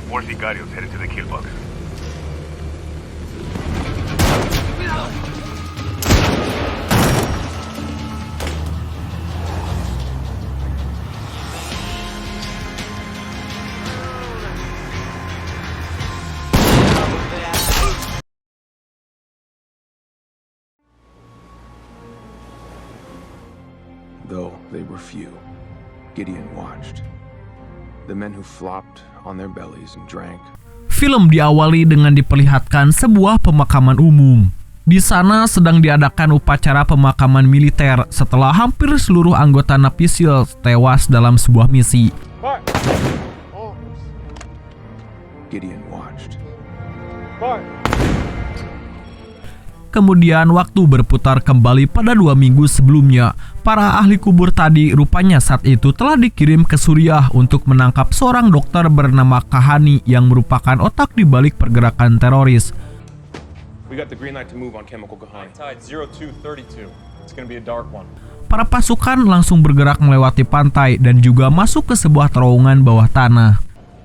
More sicarios headed to the kill box. Though they were few, Gideon watched. The men who flopped on their bellies and drank. Film diawali dengan diperlihatkan sebuah pemakaman umum. Di sana sedang diadakan upacara pemakaman militer setelah hampir seluruh anggota Navy SEAL tewas dalam sebuah misi. Gideon watched. Kemudian waktu berputar kembali pada 2 minggu sebelumnya. Para ahli kubur tadi rupanya saat itu telah dikirim ke Suriah untuk menangkap seorang dokter bernama Kahani yang merupakan otak di balik pergerakan teroris. We got the green light to move on Chemical Kahani. Tide 0232. It's going to be a dark one. Para pasukan langsung bergerak melewati pantai dan juga masuk ke sebuah terowongan bawah tanah.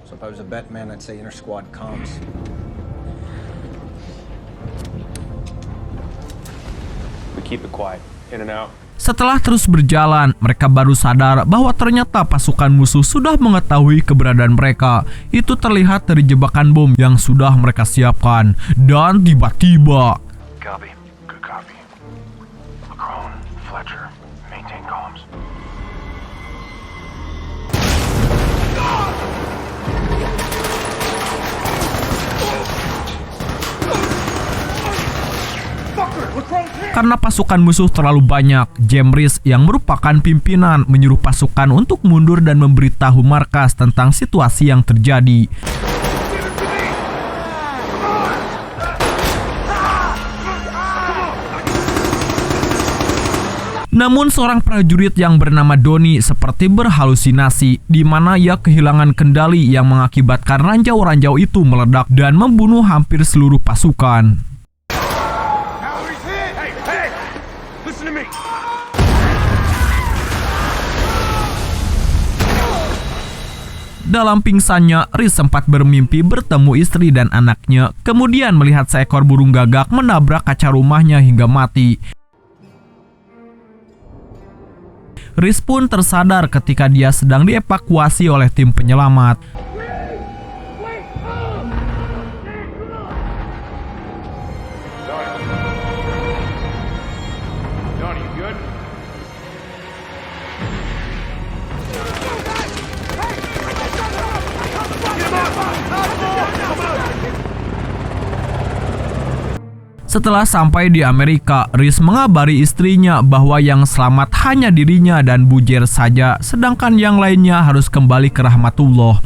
So if I was a Batman, I'd say inter squad comms. We keep it quiet. In and out. Setelah terus berjalan, mereka baru sadar bahwa ternyata pasukan musuh sudah mengetahui keberadaan mereka. Itu terlihat dari jebakan bom yang sudah mereka siapkan. Dan tiba-tiba... Copy. Good copy. Macron, Fletcher, maintain comms. Karena pasukan musuh terlalu banyak, Jemris yang merupakan pimpinan menyuruh pasukan untuk mundur dan memberitahu markas tentang situasi yang terjadi. Namun seorang prajurit yang bernama Donnie seperti berhalusinasi, di mana ia kehilangan kendali yang mengakibatkan ranjau-ranjau itu meledak dan membunuh hampir seluruh pasukan. Dalam pingsannya, Riz sempat bermimpi bertemu istri dan anaknya, kemudian melihat seekor burung gagak menabrak kaca rumahnya hingga mati. Riz pun tersadar ketika dia sedang dievakuasi oleh tim penyelamat. Setelah sampai di Amerika, Riz mengabari istrinya bahwa yang selamat hanya dirinya dan Bujer saja, sedangkan yang lainnya harus kembali ke rahmatullah.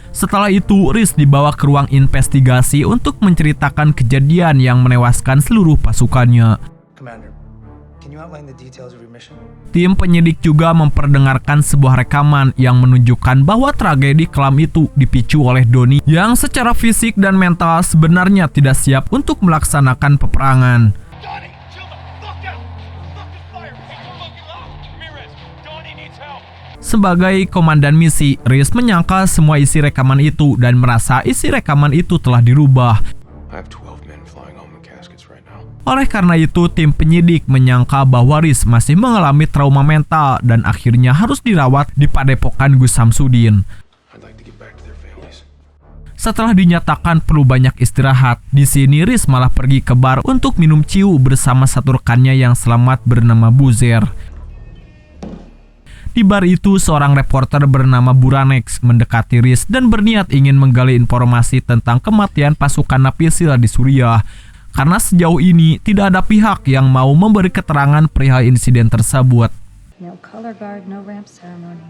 Setelah itu, Riz dibawa ke ruang investigasi untuk menceritakan kejadian yang menewaskan seluruh pasukannya. Commander, can you outline the details of your mission? Tim penyidik juga memperdengarkan sebuah rekaman yang menunjukkan bahwa tragedi kelam itu dipicu oleh Donnie yang secara fisik dan mental sebenarnya tidak siap untuk melaksanakan peperangan. Sebagai komandan misi, Riz menyangka semua isi rekaman itu dan merasa isi rekaman itu telah dirubah. Oleh karena itu, tim penyidik menyangka bahwa Riz masih mengalami trauma mental dan akhirnya harus dirawat di Padepokan Gus Samsudin. Setelah dinyatakan perlu banyak istirahat, di sini Riz malah pergi ke bar untuk minum ciu bersama satu rekannya yang selamat bernama Buzer. Di bar itu, seorang reporter bernama Buranex mendekati Riz dan berniat ingin menggali informasi tentang kematian pasukan Navy SEAL di Suriah. Karena sejauh ini tidak ada pihak yang mau memberi keterangan perihal insiden tersebut. No color guard, no ramp ceremony.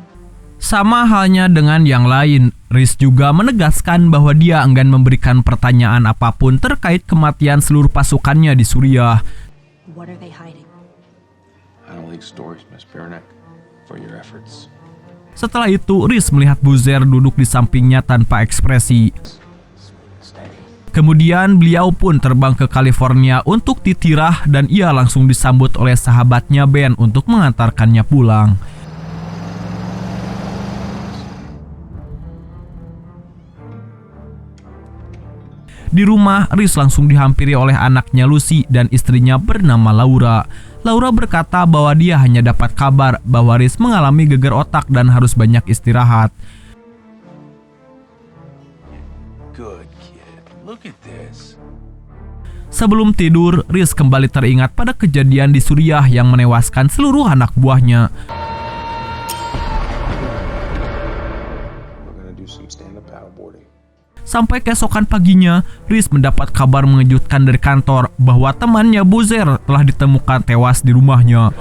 Sama halnya dengan yang lain, Riz juga menegaskan bahwa dia enggan memberikan pertanyaan apapun terkait kematian seluruh pasukannya di Suriah. What are they hiding? I don't leak stories, Miss Beranek, for your efforts. Setelah itu, Riz melihat Buzer duduk di sampingnya tanpa ekspresi. Kemudian beliau pun terbang ke California untuk titirah dan ia langsung disambut oleh sahabatnya Ben untuk mengantarkannya pulang. Di rumah, Reese langsung dihampiri oleh anaknya Lucy dan istrinya bernama Laura. Laura berkata bahwa dia hanya dapat kabar bahwa Reese mengalami geger otak dan harus banyak istirahat. Good kid. Look at this. Sebelum tidur, Reese kembali teringat pada kejadian di Suriah yang menewaskan seluruh anak buahnya. We're gonna do some stand-up paddleboarding. Sampai keesokan paginya, Reese mendapat kabar mengejutkan dari kantor bahwa temannya Boozer telah ditemukan tewas di rumahnya.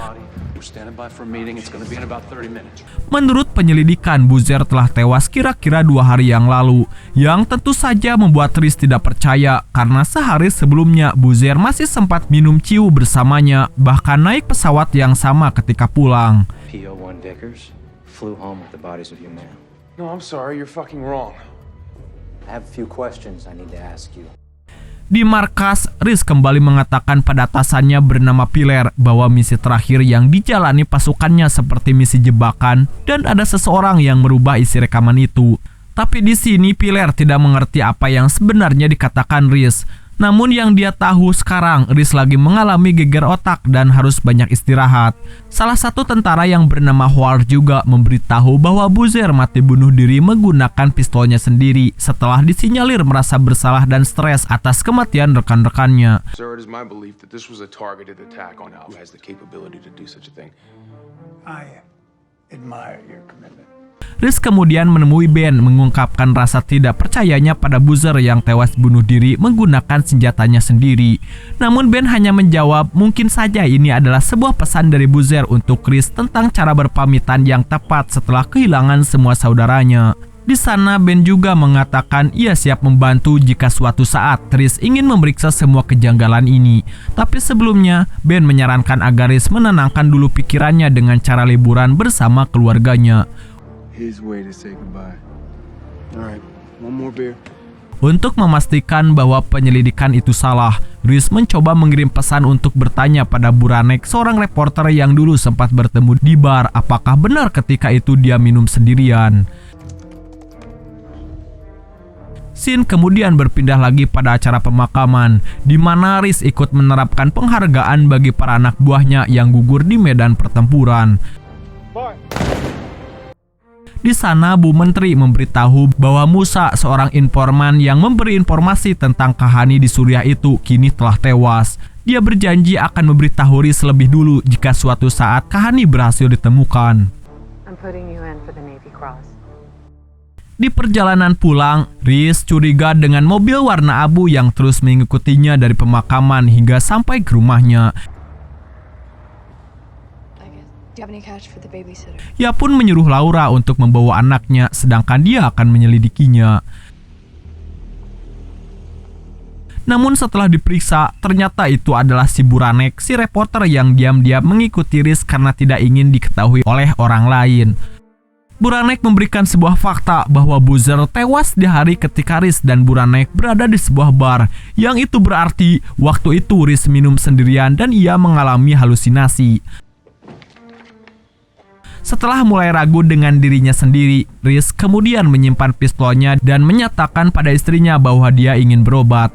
We're standing by for a meeting. It's going to be in about 30 minutes. Menurut penyelidikan, Boozer telah tewas kira-kira 2 hari yang lalu, yang tentu saja membuat Reese tidak percaya karena sehari sebelumnya Boozer masih sempat minum ciu bersamanya, bahkan naik pesawat yang sama ketika pulang. PO1 Vickers flew home with the bodies of your men. No, I'm sorry. You're fucking wrong. I have a few questions I need to ask you. Di markas, Reese kembali mengatakan pada atasannya bernama Pilar bahwa misi terakhir yang dijalani pasukannya seperti misi jebakan dan ada seseorang yang merubah isi rekaman itu. Tapi di sini Pilar tidak mengerti apa yang sebenarnya dikatakan Reese. Namun yang dia tahu sekarang, Reese lagi mengalami geger otak dan harus banyak istirahat. Salah satu tentara yang bernama Howard juga memberitahu bahwa Boozer mati bunuh diri menggunakan pistolnya sendiri setelah disinyalir merasa bersalah dan stres atas kematian rekan-rekannya. Sir, it is my belief that this was a targeted attack on Al, who has the capability to do such a thing. I admire your commitment. Reese kemudian menemui Ben mengungkapkan rasa tidak percayanya pada Boozer yang tewas bunuh diri menggunakan senjatanya sendiri. Namun Ben hanya menjawab mungkin saja ini adalah sebuah pesan dari Boozer untuk Reese tentang cara berpamitan yang tepat setelah kehilangan semua saudaranya. Di sana Ben juga mengatakan ia siap membantu jika suatu saat Reese ingin memeriksa semua kejanggalan ini. Tapi sebelumnya Ben menyarankan agar Reese menenangkan dulu pikirannya dengan cara liburan bersama keluarganya. His way to say goodbye. All right, one more beer. Untuk memastikan bahwa penyelidikan itu salah, Reese mencoba mengirim pesan untuk bertanya pada Buranek, seorang reporter yang dulu sempat bertemu di bar, apakah benar ketika itu dia minum sendirian. Scene kemudian berpindah lagi pada acara pemakaman, di mana Reese ikut menerapkan penghargaan bagi para anak buahnya yang gugur di medan pertempuran. Di sana, Bu Menteri memberitahu bahwa Musa, seorang informan yang memberi informasi tentang Kahani di Suriah itu, kini telah tewas. Dia berjanji akan memberitahu Reese lebih dulu jika suatu saat Kahani berhasil ditemukan. I'm putting you in for the Navy Cross. Di perjalanan pulang, Reese curiga dengan mobil warna abu yang terus mengikutinya dari pemakaman hingga sampai ke rumahnya. Do you have any cash for the babysitter? Ia pun menyuruh Laura untuk membawa anaknya, sedangkan dia akan menyelidikinya. Namun setelah diperiksa, ternyata itu adalah si Buranek, si reporter yang diam-diam mengikuti Reese karena tidak ingin diketahui oleh orang lain. Buranek memberikan sebuah fakta bahwa Boozer tewas di hari ketika Reese dan Buranek berada di sebuah bar, yang itu berarti waktu itu Reese minum sendirian dan ia mengalami halusinasi. Setelah mulai ragu dengan dirinya sendiri, Reese kemudian menyimpan pistolnya dan menyatakan pada istrinya bahwa dia ingin berobat.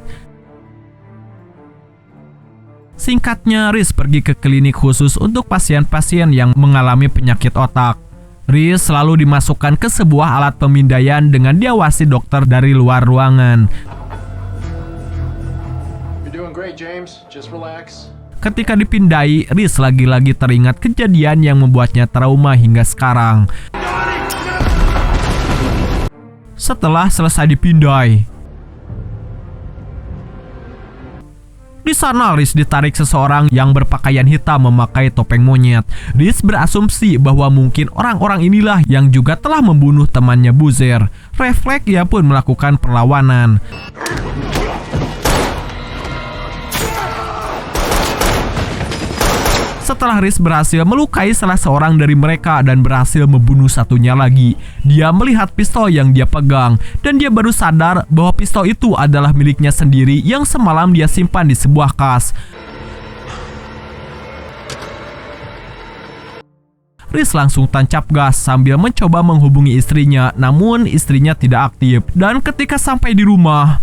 Singkatnya, Reese pergi ke klinik khusus untuk pasien-pasien yang mengalami penyakit otak. Reese selalu dimasukkan ke sebuah alat pemindaian dengan diawasi dokter dari luar ruangan. You're doing great, James. Just relax. Ketika dipindai, Reese lagi-lagi teringat kejadian yang membuatnya trauma hingga sekarang. Setelah selesai dipindai, di sana Reese ditarik seseorang yang berpakaian hitam memakai topeng monyet. Reese berasumsi bahwa mungkin orang-orang inilah yang juga telah membunuh temannya Boozer. Refleks ia pun melakukan perlawanan. Setelah Riz berhasil melukai salah seorang dari mereka dan berhasil membunuh satunya lagi, dia melihat pistol yang dia pegang dan dia baru sadar bahwa pistol itu adalah miliknya sendiri yang semalam dia simpan di sebuah kas. Riz langsung tancap gas sambil mencoba menghubungi istrinya, namun istrinya tidak aktif. Dan ketika sampai di rumah,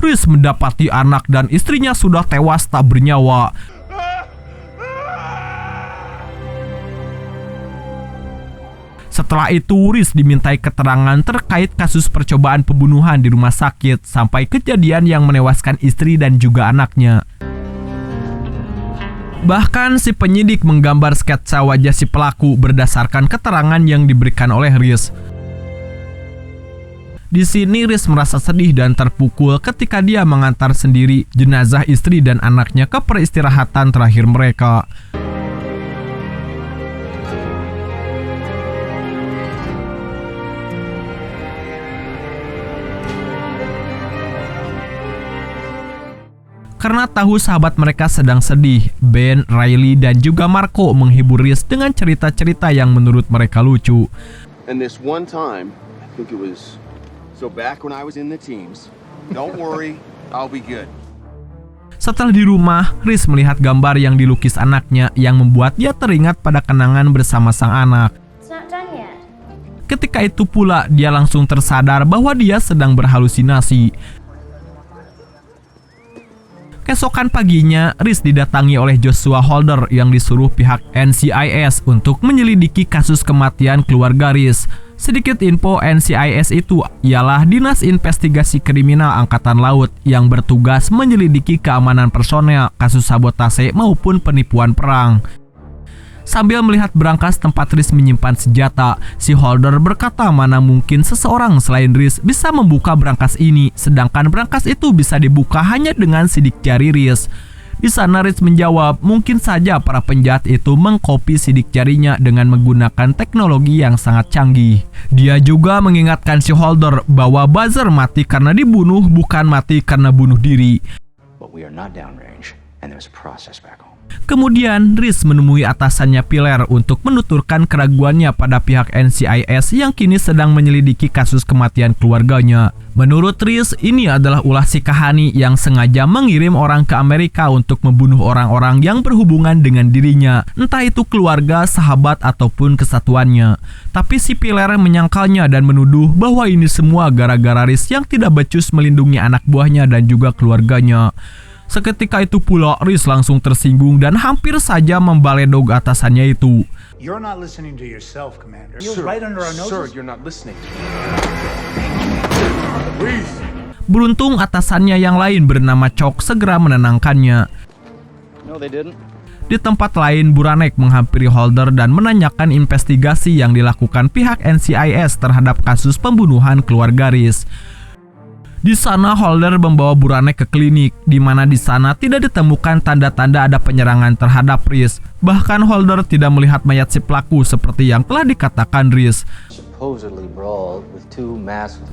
Riz mendapati anak dan istrinya sudah tewas tak bernyawa. Setelah itu, Riz dimintai keterangan terkait kasus percobaan pembunuhan di rumah sakit sampai kejadian yang menewaskan istri dan juga anaknya. Bahkan si penyidik menggambar sketsa wajah si pelaku berdasarkan keterangan yang diberikan oleh Riz. Di sini Riz merasa sedih dan terpukul ketika dia mengantar sendiri jenazah istri dan anaknya ke peristirahatan terakhir mereka. Karena tahu sahabat mereka sedang sedih, Ben, Riley, dan juga Marco menghibur Riz dengan cerita-cerita yang menurut mereka lucu. And this one time, I think it was so back when I was in the teams. Don't worry, I'll be good. Setelah di rumah, Riz melihat gambar yang dilukis anaknya yang membuat dia teringat pada kenangan bersama sang anak. Ketika itu pula, dia langsung tersadar bahwa dia sedang berhalusinasi. Keesokan paginya, Riz didatangi oleh Joshua Holder yang disuruh pihak NCIS untuk menyelidiki kasus kematian keluarga Riz. Sedikit info, NCIS itu ialah Dinas Investigasi Kriminal Angkatan Laut yang bertugas menyelidiki keamanan personel, kasus sabotase maupun penipuan perang. Sambil melihat berangkas tempat Riz menyimpan senjata, si Holder berkata mana mungkin seseorang selain Riz bisa membuka berangkas ini, sedangkan berangkas itu bisa dibuka hanya dengan sidik jari Riz. Di sana Riz menjawab, mungkin saja para penjahat itu mengkopi sidik jarinya dengan menggunakan teknologi yang sangat canggih. Dia juga mengingatkan si Holder bahwa Buzzer mati karena dibunuh, bukan mati karena bunuh diri. But we are not downrange, and there's a process back home. Kemudian Riz menemui atasannya Pilar untuk menuturkan keraguannya pada pihak NCIS yang kini sedang menyelidiki kasus kematian keluarganya. Menurut Riz, ini adalah ulah si Kahani yang sengaja mengirim orang ke Amerika untuk membunuh orang-orang yang berhubungan dengan dirinya, entah itu keluarga, sahabat, ataupun kesatuannya. Tapi si Pilar menyangkalnya dan menuduh bahwa ini semua gara-gara Riz yang tidak becus melindungi anak buahnya dan juga keluarganya. Seketika itu pula, Riz langsung tersinggung dan hampir saja membaledog atasannya itu. You're not listening to yourself, Commander. You're right under our noses. Sir, you're not listening. Beruntung atasannya yang lain bernama Chok segera menenangkannya. No, they didn't. Di tempat lain, Buranek menghampiri Holder dan menanyakan investigasi yang dilakukan pihak NCIS terhadap kasus pembunuhan keluarga Riz. Di sana Holder membawa Buranek ke klinik, di mana di sana tidak ditemukan tanda-tanda ada penyerangan terhadap Riz. Bahkan Holder tidak melihat mayat si pelaku seperti yang telah dikatakan Riz.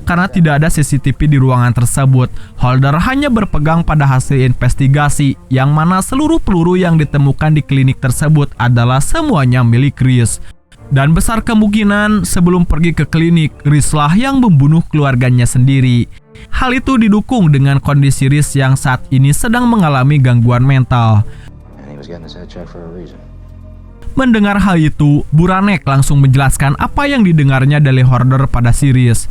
Karena tidak ada CCTV di ruangan tersebut, Holder hanya berpegang pada hasil investigasi, yang mana seluruh peluru yang ditemukan di klinik tersebut adalah semuanya milik Riz. Dan besar kemungkinan sebelum pergi ke klinik, Riz lah yang membunuh keluarganya sendiri. Hal itu didukung dengan kondisi Riz yang saat ini sedang mengalami gangguan mental. Mendengar hal itu, Buranek langsung menjelaskan apa yang didengarnya dari Holder pada si Riz.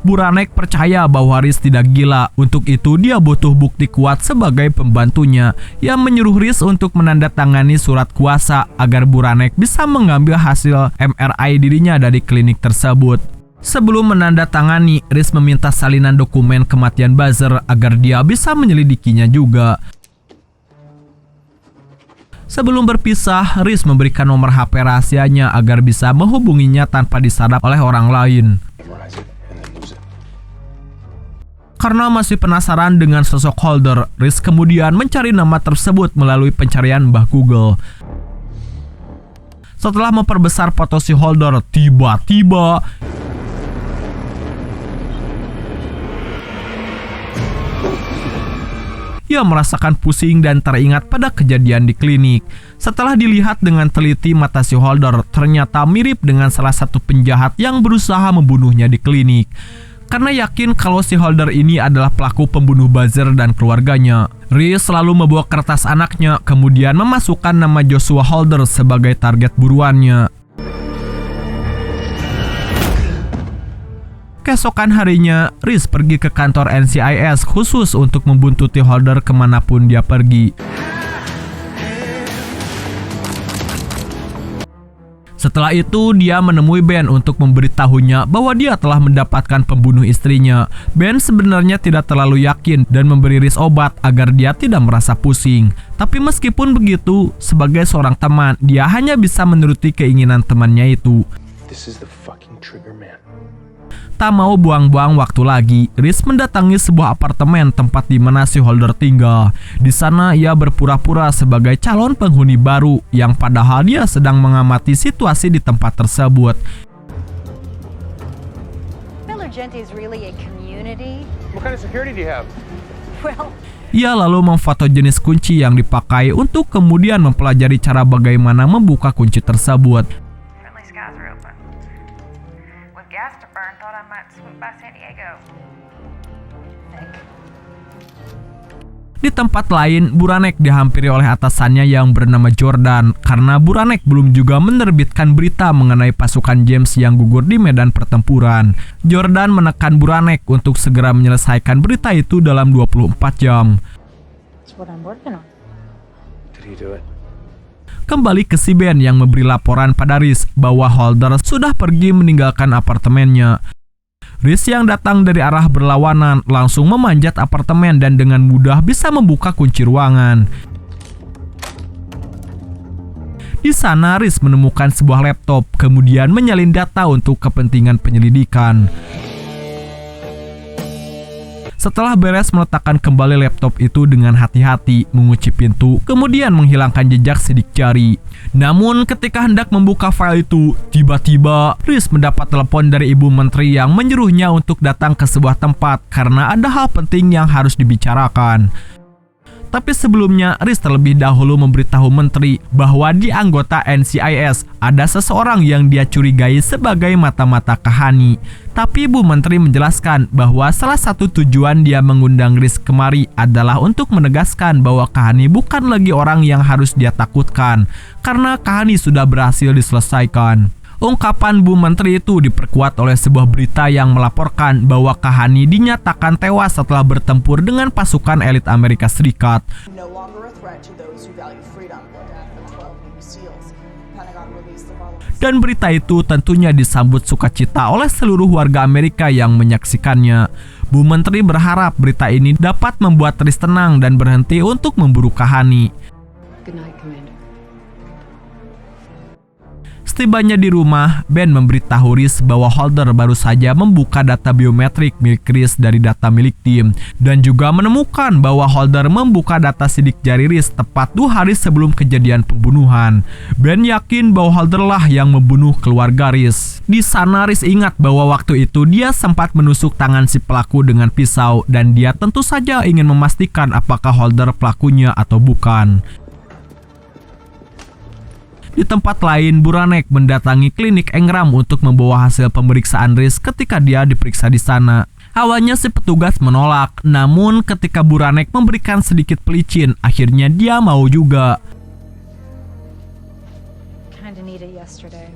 Buranek percaya bahwa Riz tidak gila, untuk itu dia butuh bukti kuat sebagai pembantunya yang menyuruh Riz untuk menandatangani surat kuasa agar Buranek bisa mengambil hasil MRI dirinya dari klinik tersebut. Sebelum menandatangani, Riz meminta salinan dokumen kematian Buzzer agar dia bisa menyelidikinya juga. Sebelum berpisah, Riz memberikan nomor HP rahasianya agar bisa menghubunginya tanpa disadap oleh orang lain. Karena masih penasaran dengan sosok Holder, Riz kemudian mencari nama tersebut melalui pencarian Mbah Google. Setelah memperbesar foto si Holder, tiba-tiba Ia merasakan pusing dan teringat pada kejadian di klinik. Setelah dilihat dengan teliti mata si Holder, ternyata mirip dengan salah satu penjahat yang berusaha membunuhnya di klinik. Karena yakin kalau si Holder ini adalah pelaku pembunuh buzzer dan keluarganya, Reese selalu membawa kertas anaknya, kemudian memasukkan nama Joshua Holder sebagai target buruannya. Keesokan harinya, Reese pergi ke kantor NCIS khusus untuk membuntuti Holder kemanapun dia pergi. Setelah itu, dia menemui Ben untuk memberitahunya bahwa dia telah mendapatkan pembunuh istrinya. Ben sebenarnya tidak terlalu yakin dan memberi Reese obat agar dia tidak merasa pusing. Tapi meskipun begitu, sebagai seorang teman, dia hanya bisa menuruti keinginan temannya itu. This is the fucking trigger man. Tak mau buang-buang waktu lagi, Reese mendatangi sebuah apartemen tempat di mana si Holder tinggal. Di sana ia berpura-pura sebagai calon penghuni baru yang padahal dia sedang mengamati situasi di tempat tersebut. Miller Genti is really a community. What kind of security do you have? Well, Ia lalu memfoto jenis kunci yang dipakai untuk kemudian mempelajari cara bagaimana membuka kunci tersebut. Friendly skies are open. With gas to burn, thought I might swoop by San Diego. Di tempat lain, Buranek dihampiri oleh atasannya yang bernama Jordan karena Buranek belum juga menerbitkan berita mengenai pasukan James yang gugur di medan pertempuran. Jordan menekan Buranek untuk segera menyelesaikan berita itu dalam 24 jam. that's what I'm working on. Did he do it? Kembali ke si Ben yang memberi laporan pada Reese bahwa Holder sudah pergi meninggalkan apartemennya. Reese yang datang dari arah berlawanan langsung memanjat apartemen dan dengan mudah bisa membuka kunci ruangan. Di sana Reese menemukan sebuah laptop, kemudian menyalin data untuk kepentingan penyelidikan. Setelah beres meletakkan kembali laptop itu dengan hati-hati, mengunci pintu, kemudian menghilangkan jejak sidik jari. Namun ketika hendak membuka file itu, tiba-tiba Reese mendapat telepon dari ibu menteri yang menyuruhnya untuk datang ke sebuah tempat karena ada hal penting yang harus dibicarakan. Tapi sebelumnya, Reese terlebih dahulu memberitahu menteri bahwa di anggota NCIS ada seseorang yang dia curigai sebagai mata-mata Kahani. Tapi Bu Menteri menjelaskan bahwa salah satu tujuan dia mengundang Reese kemari adalah untuk menegaskan bahwa Kahani bukan lagi orang yang harus dia takutkan, karena Kahani sudah berhasil diselesaikan. Ungkapan Bu Menteri itu diperkuat oleh sebuah berita yang melaporkan bahwa Kahani dinyatakan tewas setelah bertempur dengan pasukan elit Amerika Serikat. Dan berita itu tentunya disambut sukacita oleh seluruh warga Amerika yang menyaksikannya. Bu Menteri berharap berita ini dapat membuat Reese tenang dan berhenti untuk memburu Kahani. Good night, Commander. Setibanya di rumah, Ben memberitahu Reese bahwa Holder baru saja membuka data biometrik milik Reese dari data milik tim, dan juga menemukan bahwa Holder membuka data sidik jari Reese tepat 2 hari sebelum kejadian pembunuhan. Ben yakin bahwa Holder lah yang membunuh keluarga Reese. Di sana Reese ingat bahwa waktu itu dia sempat menusuk tangan si pelaku dengan pisau, dan dia tentu saja ingin memastikan apakah Holder pelakunya atau bukan. Di tempat lain, Buranek mendatangi klinik Engram untuk membawa hasil pemeriksaan Reese ketika dia diperiksa di sana. Awalnya si petugas menolak, namun ketika Buranek memberikan sedikit pelicin, akhirnya dia mau juga. Kinda need it yesterday.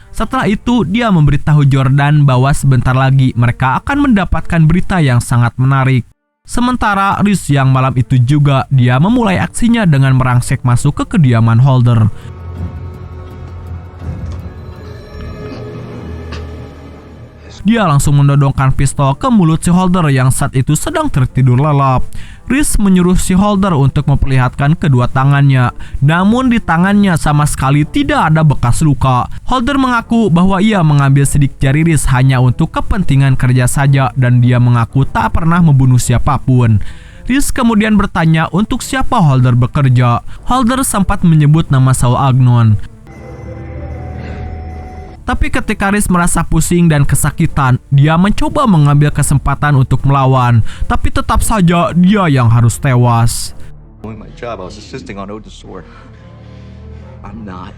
Setelah itu, dia memberitahu Jordan bahwa sebentar lagi mereka akan mendapatkan berita yang sangat menarik. Sementara Reese yang malam itu juga dia memulai aksinya dengan merangsek masuk ke kediaman Holder. Dia langsung mendodongkan pistol ke mulut si Holder yang saat itu sedang tertidur lelap. Reese menyuruh si Holder untuk memperlihatkan kedua tangannya, namun di tangannya sama sekali tidak ada bekas luka. Holder mengaku bahwa ia mengambil sidik jari Reese hanya untuk kepentingan kerja saja dan dia mengaku tak pernah membunuh siapapun. Reese kemudian bertanya untuk siapa Holder bekerja. Holder sempat menyebut nama Saul Agnon. Tapi ketika Riz merasa pusing dan kesakitan, dia mencoba mengambil kesempatan untuk melawan. Tapi tetap saja dia yang harus tewas. Doing my job, I was assisting on Odin's sword. I'm not.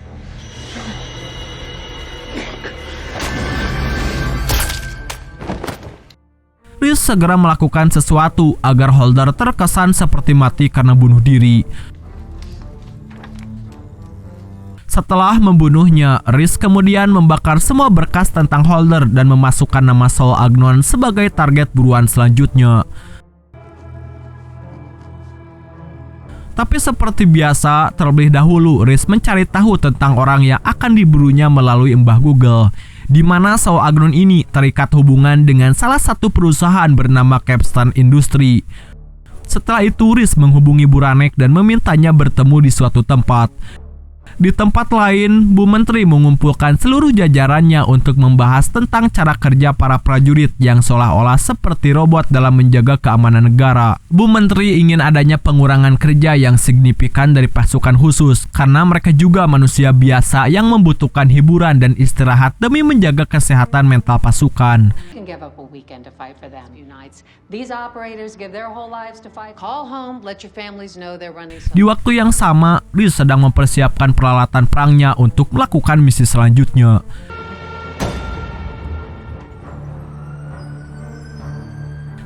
Riz segera melakukan sesuatu agar Holder terkesan seperti mati karena bunuh diri. Setelah membunuhnya, Riz kemudian membakar semua berkas tentang Holder dan memasukkan nama Saul Agnon sebagai target buruan selanjutnya. Tapi seperti biasa, terlebih dahulu Riz mencari tahu tentang orang yang akan diburunya melalui embah Google, di mana Saul Agnon ini terikat hubungan dengan salah satu perusahaan bernama Capstan Industry. Setelah itu Riz menghubungi Buranek dan memintanya bertemu di suatu tempat. Di tempat lain, Bu Menteri mengumpulkan seluruh jajarannya untuk membahas tentang cara kerja para prajurit yang seolah-olah seperti robot dalam menjaga keamanan negara. Bu Menteri ingin adanya pengurangan kerja yang signifikan dari pasukan khusus karena mereka juga manusia biasa yang membutuhkan hiburan dan istirahat demi menjaga kesehatan mental pasukan. Di waktu yang sama, Riz sedang mempersiapkan peralatan perangnya untuk melakukan misi selanjutnya.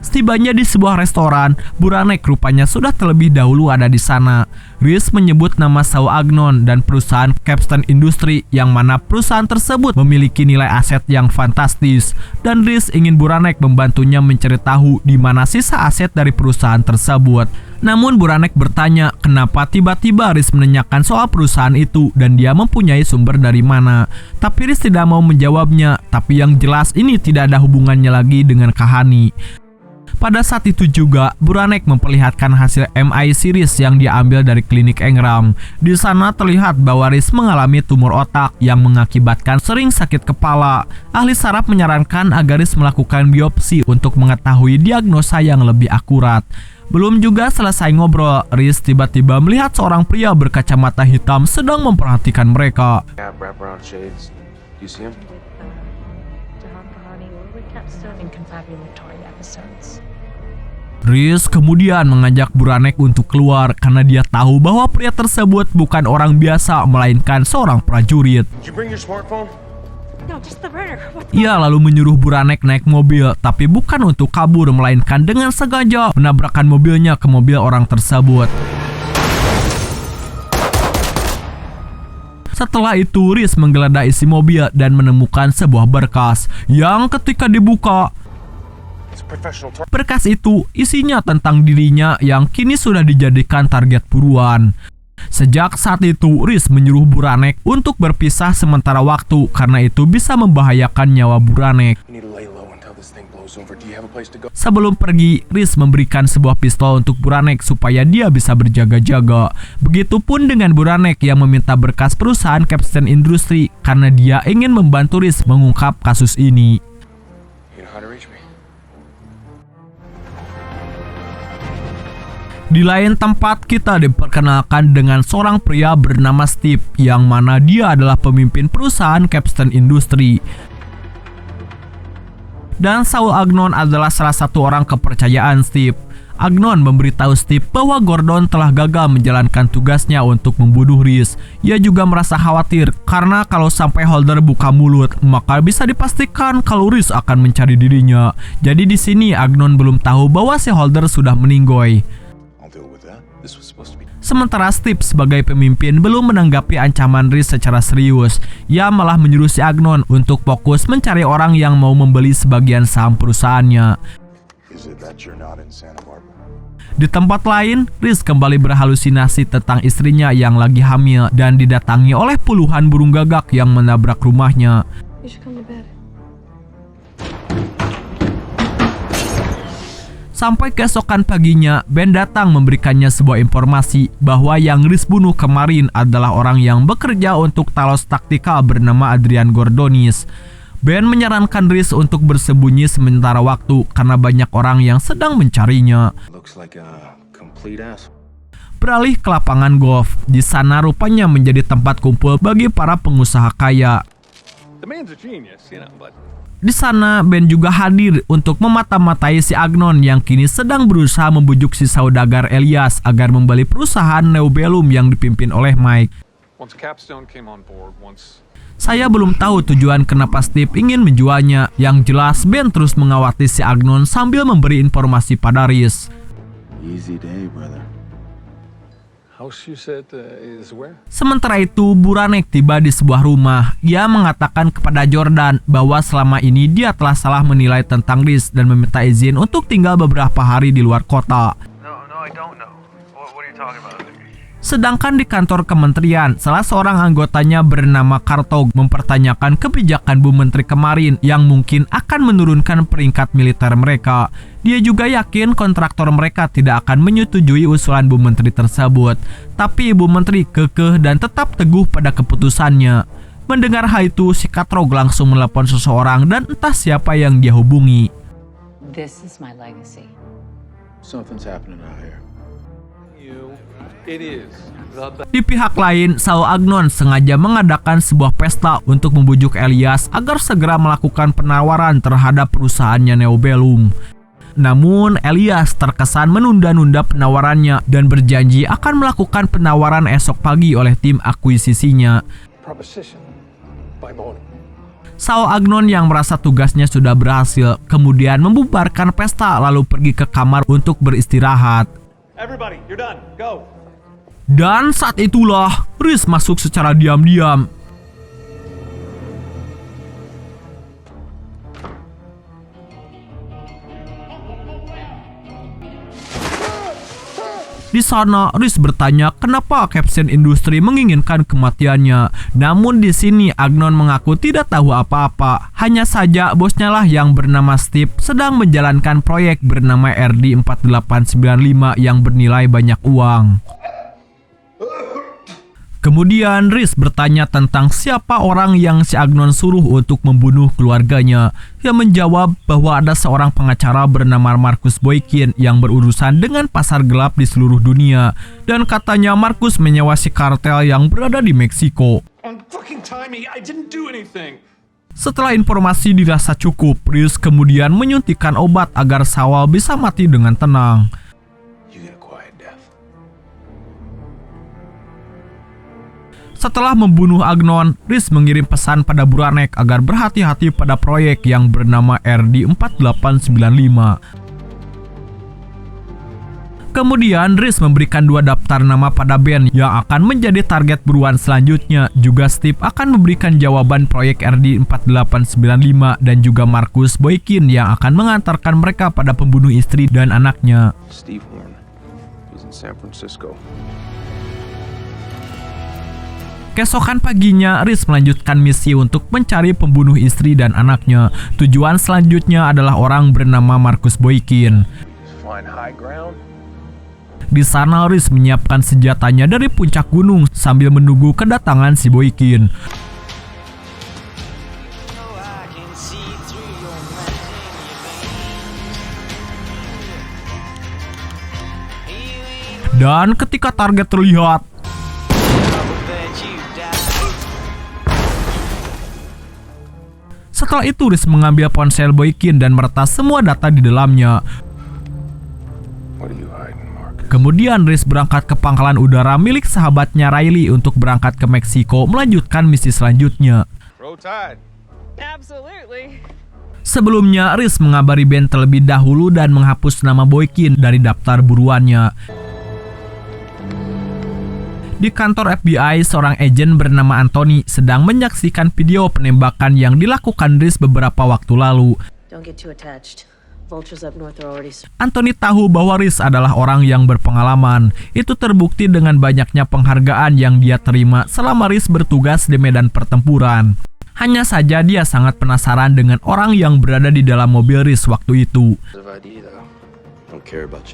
Setibanya di sebuah restoran, Buranek rupanya sudah terlebih dahulu ada di sana. Riz menyebut nama Saul Agnon dan perusahaan Capstan Industry, yang mana perusahaan tersebut memiliki nilai aset yang fantastis, dan Riz ingin Buranek membantunya mencari tahu di mana sisa aset dari perusahaan tersebut. Namun Buranek bertanya kenapa tiba-tiba Riz menanyakan soal perusahaan itu dan dia mempunyai sumber dari mana. Tapi Riz tidak mau menjawabnya, tapi yang jelas ini tidak ada hubungannya lagi dengan Kahani. Pada saat itu juga, Buranek memperlihatkan hasil MI series yang dia ambil dari klinik Engram. Di sana terlihat bahwa Riz mengalami tumor otak yang mengakibatkan sering sakit kepala. Ahli saraf menyarankan agar Riz melakukan biopsi untuk mengetahui diagnosa yang lebih akurat. Belum juga selesai ngobrol, Riz tiba-tiba melihat seorang pria berkacamata hitam sedang memperhatikan mereka. Riz kemudian mengajak Buranek untuk keluar karena dia tahu bahwa pria tersebut bukan orang biasa melainkan seorang prajurit. Ia lalu menyuruh Buranek naik mobil, tapi bukan untuk kabur melainkan dengan sengaja menabrakkan mobilnya ke mobil orang tersebut. Setelah itu Riz menggeledah isi mobil dan menemukan sebuah berkas yang ketika dibuka, berkas itu isinya tentang dirinya yang kini sudah dijadikan target buruan. Sejak saat itu, Riz menyuruh Buranek untuk berpisah sementara waktu karena itu bisa membahayakan nyawa Buranek. Sebelum pergi, Riz memberikan sebuah pistol untuk Buranek supaya dia bisa berjaga-jaga. Begitupun dengan Buranek yang meminta berkas perusahaan Capstan Industry karena dia ingin membantu Riz mengungkap kasus ini. Di lain tempat, kita diperkenalkan dengan seorang pria bernama Steve, yang mana dia adalah pemimpin perusahaan Capstan Industry. Dan Saul Agnon adalah salah satu orang kepercayaan Steve. Agnon memberitahu Steve bahwa Gordon telah gagal menjalankan tugasnya untuk membunuh Riz. Ia juga merasa khawatir karena kalau sampai Holder buka mulut, maka bisa dipastikan kalau Riz akan mencari dirinya. Jadi di sini Agnon belum tahu bahwa si Holder sudah meninggoy. Sementara Steve sebagai pemimpin belum menanggapi ancaman Riz secara serius. Ia malah menyuruh si Agnon untuk fokus mencari orang yang mau membeli sebagian saham perusahaannya. Di tempat lain, Riz kembali berhalusinasi tentang istrinya yang lagi hamil dan didatangi oleh puluhan burung gagak yang menabrak rumahnya. Sampai keesokan paginya, Ben datang memberikannya sebuah informasi bahwa yang Riz bunuh kemarin adalah orang yang bekerja untuk Talos Taktikal bernama Adrian Gordonis. Ben menyarankan Riz untuk bersembunyi sementara waktu karena banyak orang yang sedang mencarinya. Beralih ke lapangan golf, di sana rupanya menjadi tempat kumpul bagi para pengusaha kaya. Man's a genius, you know, but Di sana, Ben juga hadir untuk memata-matai si Agnon yang kini sedang berusaha membujuk si saudagar Elias agar membeli perusahaan Neobellum yang dipimpin oleh Mike. once Capstone came on board, Saya belum tahu tujuan kenapa Steve ingin menjualnya. Yang jelas, Ben terus mengawasi si Agnon sambil memberi informasi pada Rhys. Easy day, brother. house you said is where? Sementara itu, Buranek tiba di sebuah rumah. Ia mengatakan kepada Jordan bahwa selama ini dia telah salah menilai tentang Rhys dan meminta izin untuk tinggal beberapa hari di luar kota. No, I don't know. What are you talking about? Sedangkan di kantor kementerian, salah seorang anggotanya bernama Kartog mempertanyakan kebijakan Bu Menteri kemarin yang mungkin akan menurunkan peringkat militer mereka. Dia juga yakin kontraktor mereka tidak akan menyetujui usulan Bu Menteri tersebut. Tapi Bu Menteri kekeh dan tetap teguh pada keputusannya. Mendengar hal itu, si Kartog langsung menelepon seseorang dan entah siapa yang dia hubungi. This is my legacy. Something's happening out here. It is. Di pihak lain, Saul Agnon sengaja mengadakan sebuah pesta untuk membujuk Elias agar segera melakukan penawaran terhadap perusahaannya Neobellum. Namun, Elias terkesan menunda-nunda penawarannya dan berjanji akan melakukan penawaran esok pagi oleh tim akuisisinya. Proposition by morning. Saul Agnon yang merasa tugasnya sudah berhasil, kemudian membubarkan pesta lalu pergi ke kamar untuk beristirahat. Everybody, you're done. Go. Dan saat itulah, Rhys masuk secara diam-diam. Di sana, Rhys bertanya kenapa Capstone Industry menginginkan kematiannya. Namun di sini Agnon mengaku tidak tahu apa-apa. Hanya saja bosnya lah yang bernama Steve sedang menjalankan proyek bernama RD4895 yang bernilai banyak uang. Kemudian Rhys bertanya tentang siapa orang yang si Agnon suruh untuk membunuh keluarganya. Ia menjawab bahwa ada seorang pengacara bernama Marcus Boykin yang berurusan dengan pasar gelap di seluruh dunia. Dan katanya Marcus menyewa si kartel yang berada di Meksiko. Fucking Timmy, I didn't do anything. Setelah informasi dirasa cukup, Rhys kemudian menyuntikkan obat agar Saul bisa mati dengan tenang. Setelah membunuh Agnon, Rhys mengirim pesan pada Buranek agar berhati-hati pada proyek yang bernama RD4895. Kemudian Rhys memberikan 2 daftar nama pada Ben yang akan menjadi target buruan selanjutnya. Juga Steve akan memberikan jawaban proyek RD4895 dan juga Marcus Boykin yang akan mengantarkan mereka pada pembunuh istri dan anaknya. Steve Horn. He's in San Francisco. Keesokan paginya, Rhys melanjutkan misi untuk mencari pembunuh istri dan anaknya. Tujuan selanjutnya adalah orang bernama Marcus Boykin. Di sana, Rhys menyiapkan senjatanya dari puncak gunung sambil menunggu kedatangan si Boykin. Dan ketika target terlihat, setelah itu Rhys mengambil ponsel Boykin dan meretas semua data di dalamnya. Kemudian Rhys berangkat ke pangkalan udara milik sahabatnya Riley untuk berangkat ke Meksiko melanjutkan misi selanjutnya. Sebelumnya, Rhys mengabari Ben terlebih dahulu dan menghapus nama Boykin dari daftar buruannya. Di kantor FBI, seorang agen bernama Anthony sedang menyaksikan video penembakan yang dilakukan Rhys beberapa waktu lalu. Anthony tahu bahwa Rhys adalah orang yang berpengalaman. Itu terbukti dengan banyaknya penghargaan yang dia terima selama Rhys bertugas di medan pertempuran. Hanya saja dia sangat penasaran dengan orang yang berada di dalam mobil Rhys waktu itu.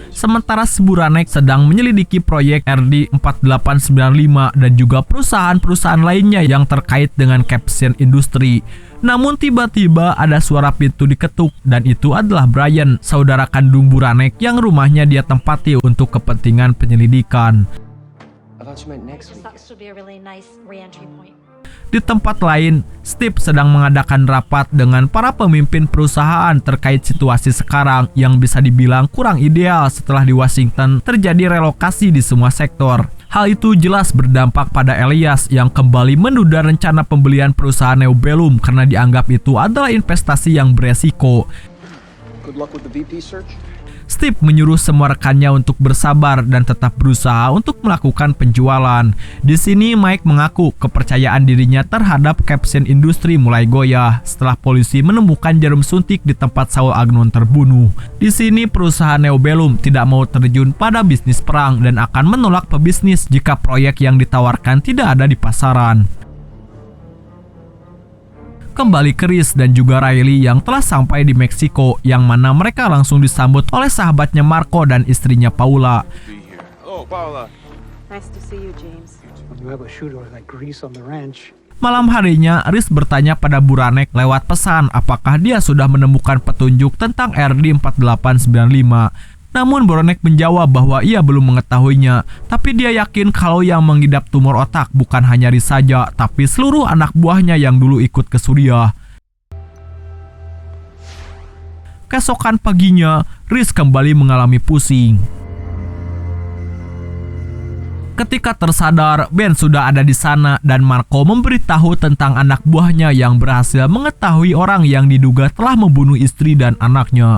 Sementara Buranek sedang menyelidiki proyek RD4895 dan juga perusahaan-perusahaan lainnya yang terkait dengan Capstone Industry. Namun tiba-tiba ada suara pintu diketuk dan itu adalah Brian, saudara kandung Buranek yang rumahnya dia tempati untuk kepentingan penyelidikan. Di tempat lain, Steve sedang mengadakan rapat dengan para pemimpin perusahaan terkait situasi sekarang yang bisa dibilang kurang ideal setelah di Washington terjadi relokasi di semua sektor. Hal itu jelas berdampak pada Elias yang kembali menunda rencana pembelian perusahaan Neobellum karena dianggap itu adalah investasi yang beresiko. Good luck with the VP search. Steve menyuruh semua rekannya untuk bersabar dan tetap berusaha untuk melakukan penjualan. Di sini Mike mengaku kepercayaan dirinya terhadap Caption Industry mulai goyah setelah polisi menemukan jarum suntik di tempat Saul Agnon terbunuh. Di sini perusahaan Neobellum tidak mau terjun pada bisnis perang dan akan menolak pebisnis jika proyek yang ditawarkan tidak ada di pasaran. Kembali ke Reese dan juga Riley yang telah sampai di Meksiko, yang mana mereka langsung disambut oleh sahabatnya Marco dan istrinya Paula. Oh, Paula. Nice to see you, James. When you have a shooter like Grease on the ranch. Malam harinya, Reese bertanya pada Buranek lewat pesan apakah dia sudah menemukan petunjuk tentang RD-4895. Namun Buranek menjawab bahwa ia belum mengetahuinya, tapi dia yakin kalau yang mengidap tumor otak bukan hanya Reese saja, tapi seluruh anak buahnya yang dulu ikut ke Suriah. Keesokan paginya, Reese kembali mengalami pusing. Ketika tersadar, Ben sudah ada di sana dan Marco memberitahu tentang anak buahnya yang berhasil mengetahui orang yang diduga telah membunuh istri dan anaknya.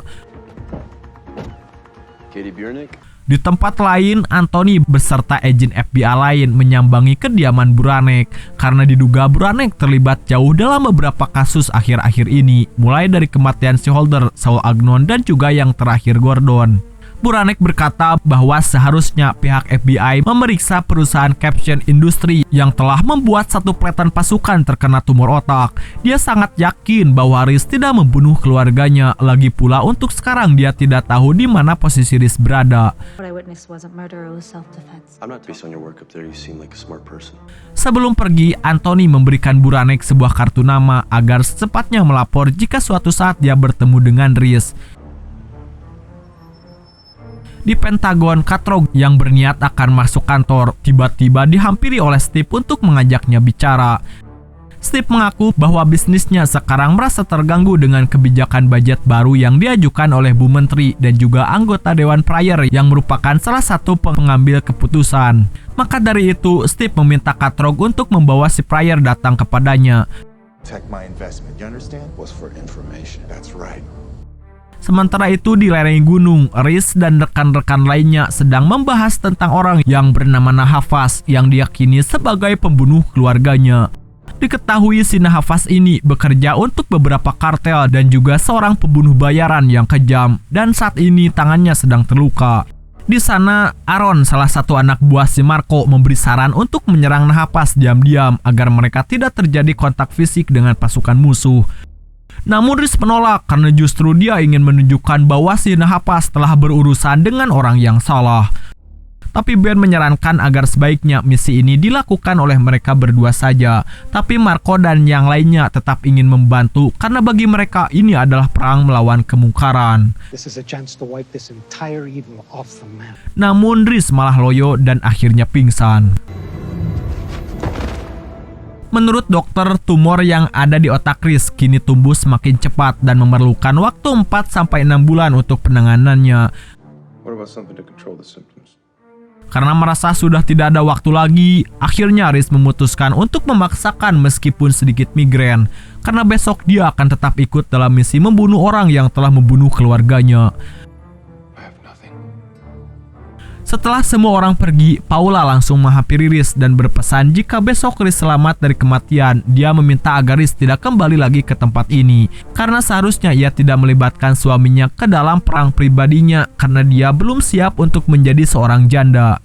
Di tempat lain, Anthony beserta agen FBI lain menyambangi kediaman Buranek karena diduga Buranek terlibat jauh dalam beberapa kasus akhir-akhir ini, mulai dari kematian si Holder, Saul Agnon, dan juga yang terakhir Gordon. Buranek berkata bahwa seharusnya pihak FBI memeriksa perusahaan Caption Industry yang telah membuat satu peleton pasukan terkena tumor otak. Dia sangat yakin bahwa Reese tidak membunuh keluarganya, lagi pula untuk sekarang dia tidak tahu di mana posisi Reese berada. Sebelum pergi, Anthony memberikan Buranek sebuah kartu nama agar secepatnya melapor jika suatu saat dia bertemu dengan Reese. Di Pentagon, Katrog yang berniat akan masuk kantor tiba-tiba dihampiri oleh Steve untuk mengajaknya bicara. Steve mengaku bahwa bisnisnya sekarang merasa terganggu dengan kebijakan budget baru yang diajukan oleh Bu Menteri dan juga anggota Dewan Pryor yang merupakan salah satu pengambil keputusan. Maka dari itu, Steve meminta Katrog untuk membawa si Pryor datang kepadanya. Protect my investment, you understand? Was for information. That's right. Sementara itu di lereng gunung, Reese dan rekan-rekan lainnya sedang membahas tentang orang yang bernama Nahafas yang diyakini sebagai pembunuh keluarganya. Diketahui si Nahafas ini bekerja untuk beberapa kartel dan juga seorang pembunuh bayaran yang kejam, dan saat ini tangannya sedang terluka. Di sana, Aaron, salah satu anak buah si Marco, memberi saran untuk menyerang Nahafas diam-diam agar mereka tidak terjadi kontak fisik dengan pasukan musuh. Namun Reese menolak karena justru dia ingin menunjukkan bahwa si Nahafas telah berurusan dengan orang yang salah. Tapi Ben menyarankan agar sebaiknya misi ini dilakukan oleh mereka berdua saja. Tapi Marco dan yang lainnya tetap ingin membantu karena bagi mereka ini adalah perang melawan kemungkaran. Namun Reese malah loyo dan akhirnya pingsan. Menurut dokter, tumor yang ada di otak Reese kini tumbuh semakin cepat dan memerlukan waktu 4-6 bulan untuk penanganannya. Karena merasa sudah tidak ada waktu lagi, akhirnya Reese memutuskan untuk memaksakan meskipun sedikit migrain. Karena besok dia akan tetap ikut dalam misi membunuh orang yang telah membunuh keluarganya. Setelah semua orang pergi, Paula langsung menghampiri Reese dan berpesan jika besok Reese selamat dari kematian, dia meminta agar Reese tidak kembali lagi ke tempat ini. Karena seharusnya ia tidak melibatkan suaminya ke dalam perang pribadinya karena dia belum siap untuk menjadi seorang janda.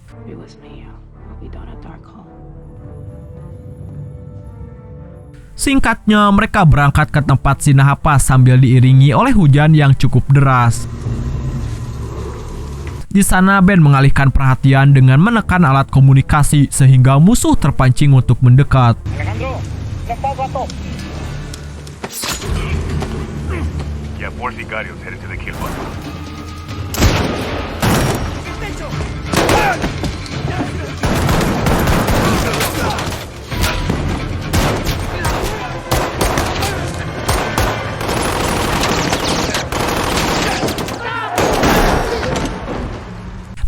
Singkatnya, mereka berangkat ke tempat si Nahafas sambil diiringi oleh hujan yang cukup deras. Di sana Ben mengalihkan perhatian dengan menekan alat komunikasi sehingga musuh terpancing untuk mendekat.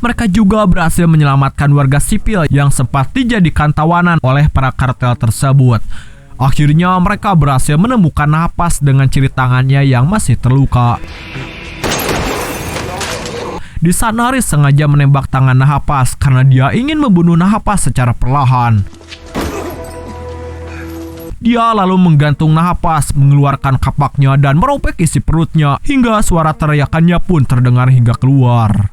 Mereka juga berhasil menyelamatkan warga sipil yang sempat dijadikan tawanan oleh para kartel tersebut. Akhirnya mereka berhasil menemukan Nahapas dengan ciri tangannya yang masih terluka. Di sana Riz sengaja menembak tangan Nahapas karena dia ingin membunuh Nahapas secara perlahan. Dia lalu menggantung Nahapas, mengeluarkan kapaknya dan merobek isi perutnya hingga suara teriakannya pun terdengar hingga keluar.